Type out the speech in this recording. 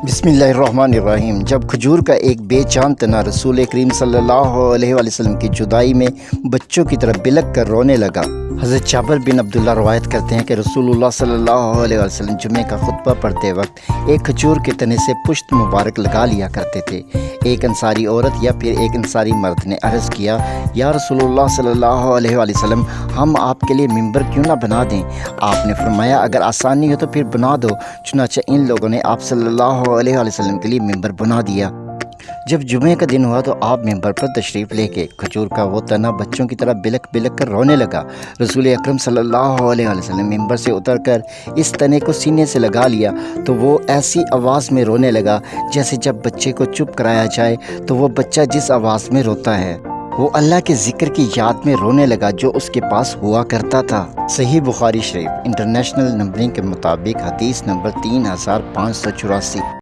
बिस्मिल्लाहिर्रहमानिर्रहीम। जब खजूर का एक बेजान तना रसूल करीम सल्लल्लाहु अलैहि वसल्लम की जुदाई में बच्चों की तरफ बिलक कर रोने लगा। हज़रत जाबिर बिन अब्दुल्लाह रवायत करते हैं कि रसूलुल्लाह सल्लल्लाहु अलैहि वसल्लम जुमे का खुतबा पढ़ते वक्त एक खजूर के तने से पुश्त मुबारक लगा लिया करते थे। एक अंसारी औरत या फिर एक अंसारी मर्द ने अर्ज़ किया, या रसूलुल्लाह सल्लल्लाहु अलैहि वसल्लम, हम आपके लिए मिंबर क्यों ना बना दें? आपने फरमाया, अगर आसानी हो तो फिर बना दो। चुनांचे इन लोगों ने आप सल्लल्लाहु अलैहि वसल्लम के लिए मिंबर बना दिया। जब जुमे का दिन हुआ तो आप मिंबर पर तशरीफ़ लेके खजूर का वो तना बच्चों की तरह बिलक बिलक कर रोने लगा। रसूल अकरम सल्लल्लाहु अलैहि वसल्लम मिंबर से उतरकर इस तने को सीने से लगा लिया तो वो ऐसी आवाज़ में रोने लगा जैसे जब बच्चे को चुप कराया जाए तो वो बच्चा जिस आवाज़ में रोता है। वो अल्लाह के ज़िक्र की याद में रोने लगा जो उसके पास हुआ करता था। सही बुखारी शरीफ इंटरनेशनल नंबरिंग के मुताबिक हदीस नंबर 3584।